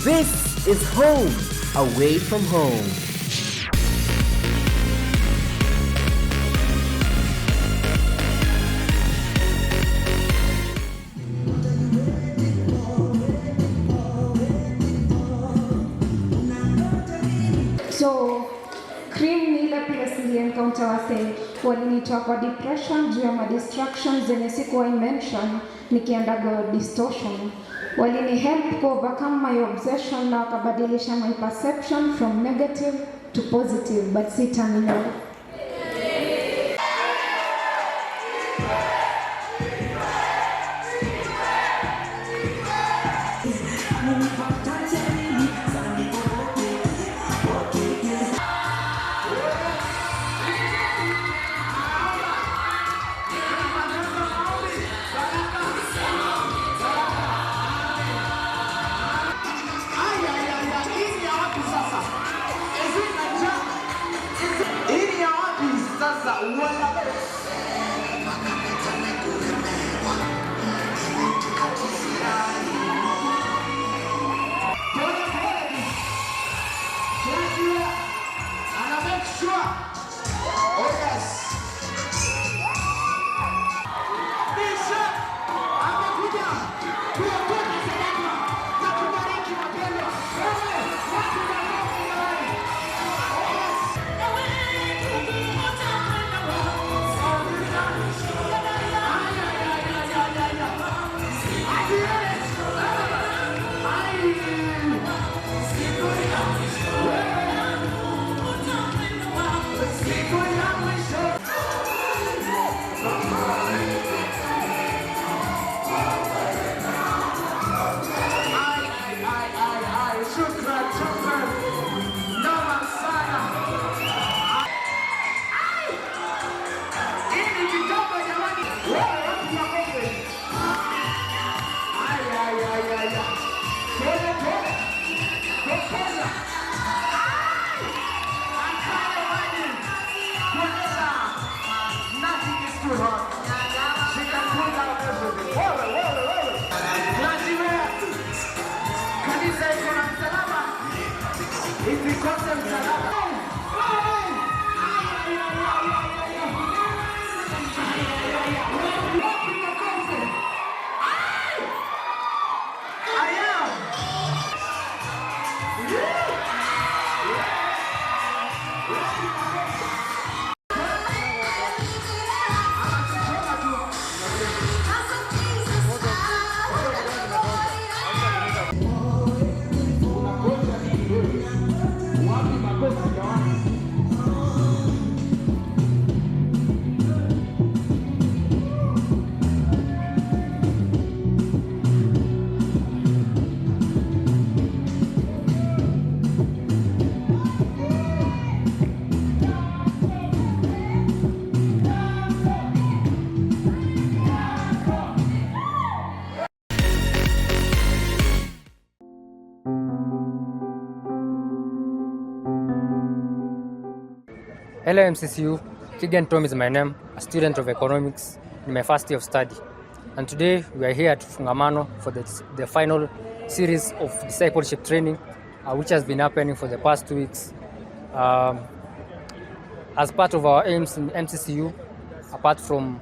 This is home, away from home. So, cream nila pia encounter wase walinitoa kwa depression juu ya distractions zenye sikuwa mention nikiendaga distortion. Walini help to overcome my obsession na wakabadilisha my perception from negative to positive but si terminal. Hello MCCU, Kigan Tom is my name, a student of economics in my first year of study. And today we are here at Fungamano for the final series of discipleship training, which has been happening for the past 2 weeks. As part of our aims in MCCU, apart from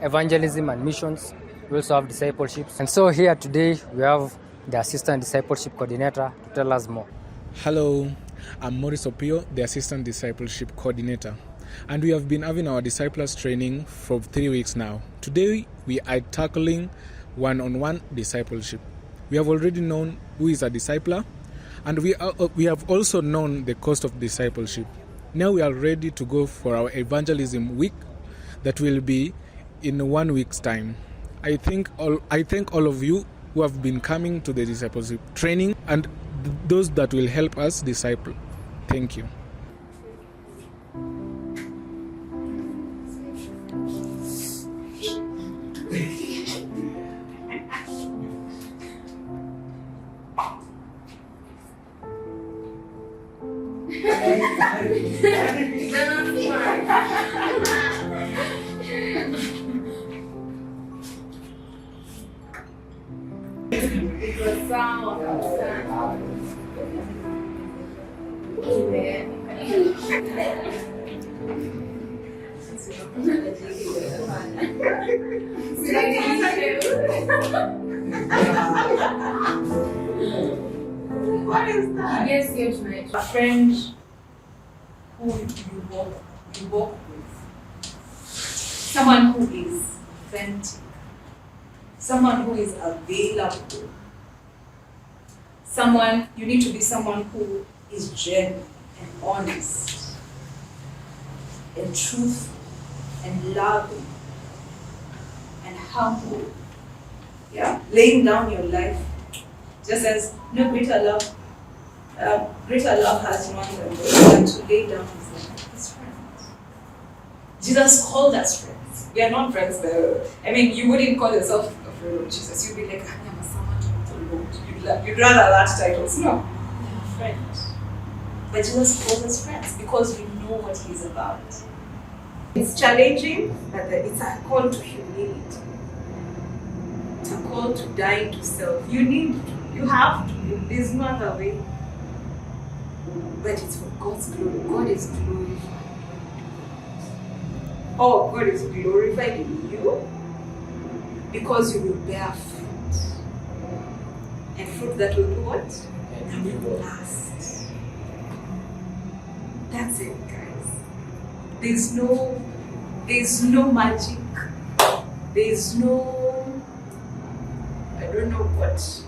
evangelism and missions, we also have discipleships. And so here today we have the Assistant Discipleship Coordinator to tell us more. Hello, I'm Maurice Opio, the Assistant Discipleship Coordinator, and we have been having our disciples training for 3 weeks now. Today we are tackling one-on-one discipleship. We have already known who is a discipler, and we have also known the cost of discipleship. Now we are ready to go for our evangelism week that will be in 1 week's time. I thank all of you who have been coming to the discipleship training and those that will help us disciple. Thank you. Iko sawa kabisa. What is that? Yes, you're right. A friend who you walk with. Someone who is authentic. Someone who is available. You need to be someone who is genuine and honest and truthful and loving and humble. Yeah, laying down your life. Just as no greater love has no one than to lay down his life. His friends. Jesus called us friends. We are not friends though. I mean, you wouldn't call yourself a friend of Jesus. You'd be like, I'm a servant of the Lord. You'd rather that titles. No, we are friends. But Jesus calls us friends because we know what He's about. It's challenging, but it's a call to humility. It's a call to die to self. You have to. There's no other way. But it's for God's glory. God is glorified. Oh, God is glorified in you because you will bear fruit. And fruit that will do what? That will last. That's it, guys. There's no magic. There's no, I don't know what.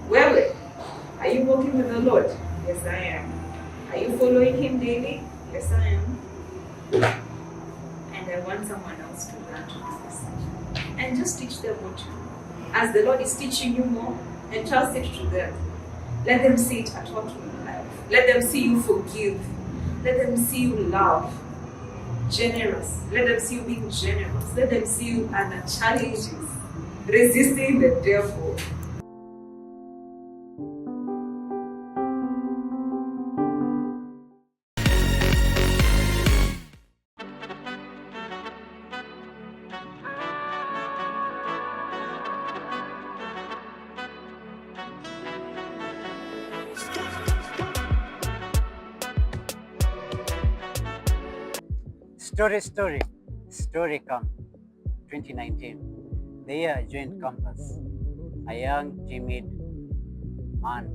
Well, are you walking with the Lord? Yes, I am. Are you following Him daily? Yes, I am. And I want someone else to learn to do this. And just teach them what you know. As the Lord is teaching you more, entrust it to them. Let them see it at work in life. Let them see you forgive. Let them see you love. Generous. Let them see you being generous. Let them see you under challenges. Resisting the devil. Story come 2019, the year I joined campus. A young, timid man.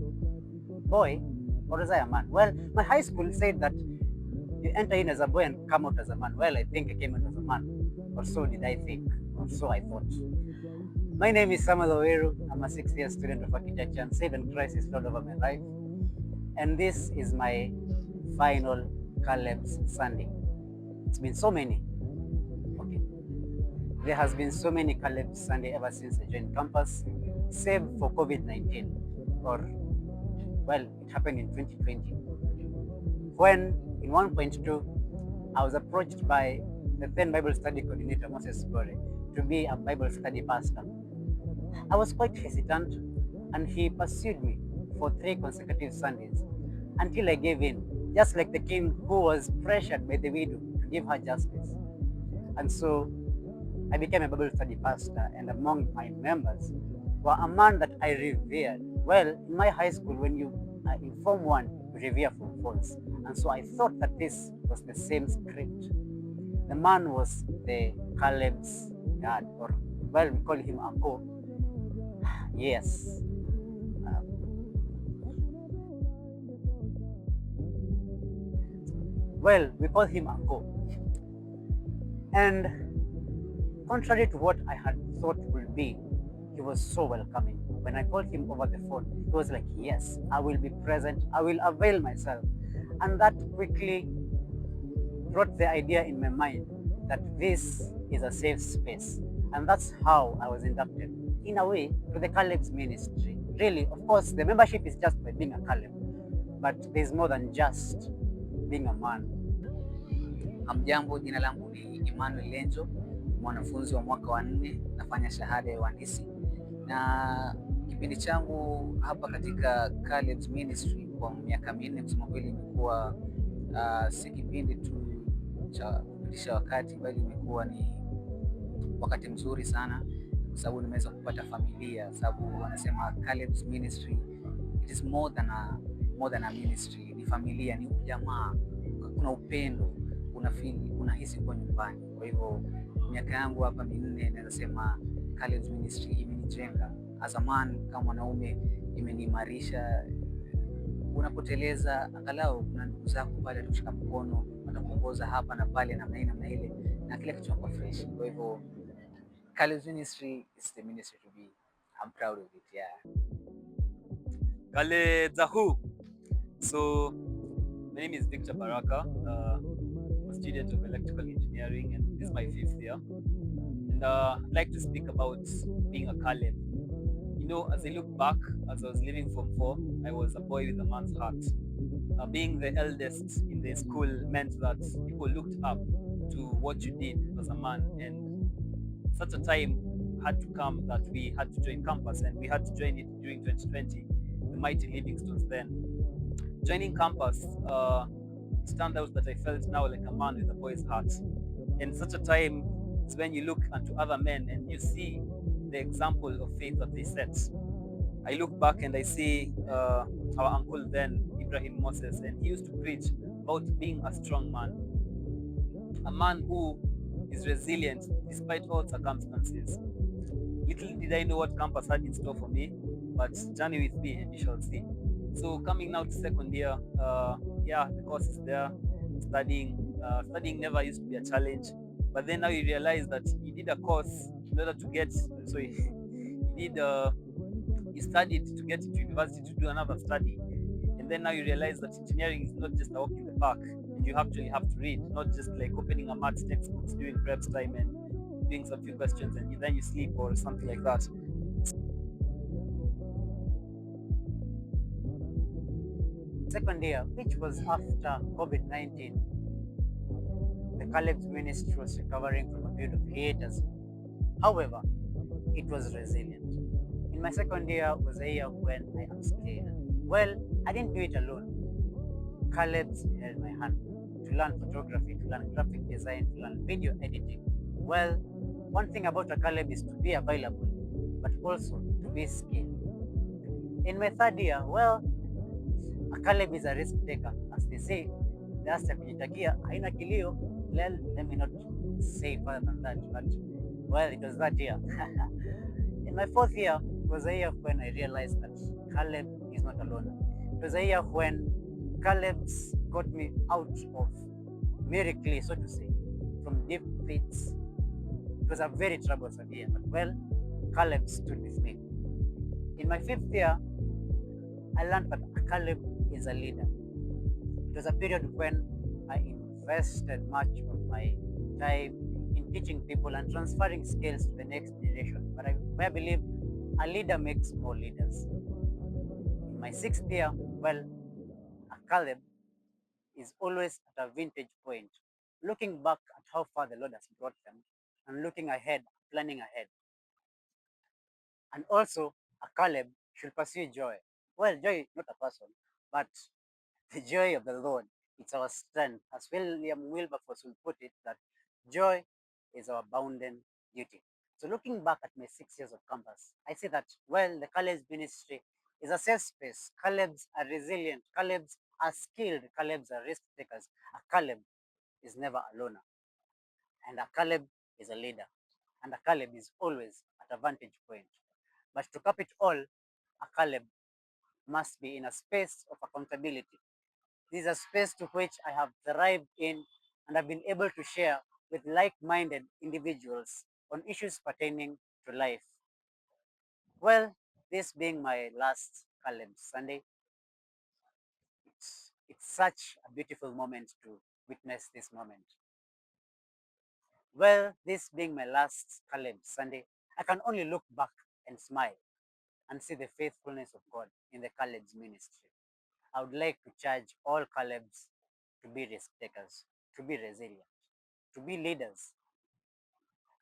Boy, or was I a man? Well, my high school said that you enter in as a boy and come out as a man. Well, I think I came out as a man. Or so did I think. Or so I thought. My name is Samuel Oweru. I'm a 6th-year student of architecture and saved in Christ is Lord over my life. And this is my final Caleb's Sunday. It's been so many. Okay. There has been so many Caleb's Sunday ever since I joined campus, save for COVID-19. Or, well, it happened in 2020. When, in 1.2, I was approached by the then Bible study coordinator, Moses Bore, to be a Bible study pastor. I was quite hesitant, and he pursued me for 3 consecutive Sundays until I gave in, just like the king who was pressured by the widow to give her justice. And so I became a Bible study pastor, and among my members were a man that I revered. Well, in my high school, when you in Form 1, you revere Form 4s. And so I thought that this was the same script. The man was the Caleb's dad, or well, we call him Mccu. Yes. Well, we call him Mccu. And contrary to what I had thought would be, he was so welcoming. When I called him over the phone, he was like, yes, I will be present. I will avail myself. And that quickly brought the idea in my mind that this is a safe space. And that's how I was inducted, in a way, to the Caleb's ministry. Really, of course, the membership is just by being a Caleb, but there's more than just being a man. Hamjambo, jina langu ni Emmanuel Lenjo, mwanafunzi wa mwaka wa 4, nafanya shahada ya uhandisi. Na kipindi changu hapa katika Caleb's Ministry kwa miaka 4, kusema kweli imekuwa si kipindi tu cha kupitisha wakati, bali imekuwa ni wakati mzuri sana, kwa sababu nimeweza kupata familia, sababu wanasema Caleb's Ministry, it is more than a ministry, ni familia, ni ujamaa, kuna upendo, unahisi kuwa nyumbani. Kwa hivyo miaka yangu hapa minne, naweza sema college ministry imenijenga as a man, kama mwanaume imeniimarisha. Unapoteleza, angalau kuna ndugu zako pale kushika mkono, watakuongoza hapa na pale, namna hii namna ile, na kila kitu kwa fresh. Kwa hivyo college ministry is the ministry to be. I'm proud of it, yeah. Kale Zahu. So, my name is Victor Baraka, a student of electrical engineering, and this is my 5th year. And I'd like to speak about being a Caleb. You know, as I look back, as I was leaving Form 4, I was a boy with a man's heart. Being the eldest in the school meant that people looked up to what you did as a man, and such a time had to come that we had to join campus, and we had to join it during 2020, the mighty Livingstones then. Joining campus, it turned out that I felt now like a man with a boy's heart. And such a time is when you look unto other men and you see the example of faith that they set. I look back and I see our uncle then, Ibrahim Moses, and he used to preach about being a strong man, a man who is resilient despite all circumstances. Little did I know what campus had in store for me, but journey with me and you shall see. So coming now to second year, yeah, the course is there. Studying never used to be a challenge, but then now you realize that you did a course in order to get. So you studied to get into university to do another study, and then now you realize that engineering is not just a walk in the park, and you actually have to read, not just like opening a maths textbooks during prep time and doing some few questions and then you sleep or something like that. Second year, which was after COVID-19, the Caleb's ministry was recovering from a period of hiatus. However, it was resilient. In my second year was a year when I upskilled. Well, I didn't do it alone. Caleb's held my hand to learn photography, to learn graphic design, to learn video editing. Well, one thing about a Caleb is to be available, but also to be skilled. In my third year, well, a Caleb is a risk taker, as they say. That's ya kujitakia haina kilio. Well, let me not say further than that, but well, it was that year. In my fourth year was a year when I realized that Caleb is not alone. It was a year when Caleb's got me out of miracle, so to say, from deep pits. It was a very troublesome year, but well, Caleb stood with me. In my fifth year, I learned that Caleb is a leader. It was a period when I invested much of my time in teaching people and transferring skills to the next generation. But I believe a leader makes more leaders. In my sixth year, well, a Caleb is always at a vintage point, looking back at how far the Lord has brought them and looking ahead, planning ahead. And also, a Caleb should pursue joy. Well, joy is not a person, but the joy of the Lord. It's our strength. As William Wilberforce will put it, that joy is our bounden duty. So looking back at my 6 years of campus, I see that, well, the Caleb's ministry is a safe space. Caleb's are resilient. Caleb's are skilled. Caleb's are risk takers. A Caleb is never a loner. And a Caleb is a leader. And a Caleb is always at a vantage point. But to cap it all, a Caleb must be in a space of accountability. This is a space to which I have thrived in and have been able to share with like-minded individuals on issues pertaining to life. Well, this being my last Caleb Sunday, it's such a beautiful moment to witness this moment. Well, this being my last Caleb Sunday, I can only look back and smile and see the faithfulness of God in the Caleb's ministry. I would like to charge all Calebs to be risk takers, to be resilient, to be leaders,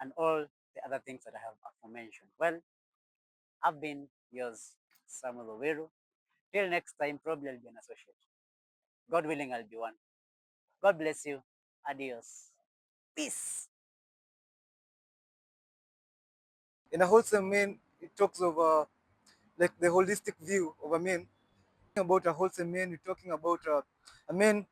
and all the other things that I have aforementioned. Well, I've been yours, Samuel Oweru. Till next time, probably I'll be an associate. God willing, I'll be one. God bless you. Adios. Peace. In a wholesome man, it talks of like the holistic view of a man. About a wholesome man, we're talking about a man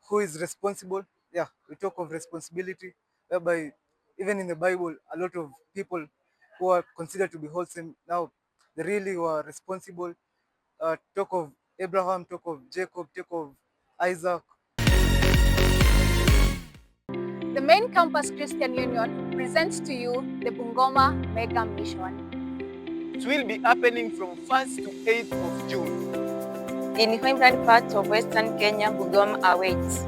who is responsible, we talk of responsibility, whereby even in the Bible, a lot of people who are considered to be wholesome now, they really were responsible. Talk of Abraham, talk of Jacob, talk of Isaac. The main campus Christian Union presents to you the Bungoma Mega Mission. It will be happening from 1st to 8th of June. In Homeland parts of Western Kenya, Bungoma awaits.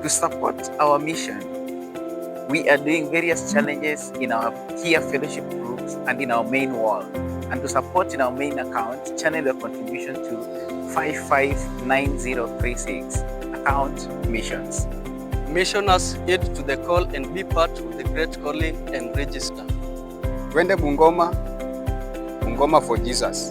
To support our mission, we are doing various challenges in our peer fellowship groups and in our main wall. And to support in our main account, channel your contribution to 559036, account missions. Missioners heed to the call and be part of the great calling and register. Twende Bungoma, Bungoma for Jesus.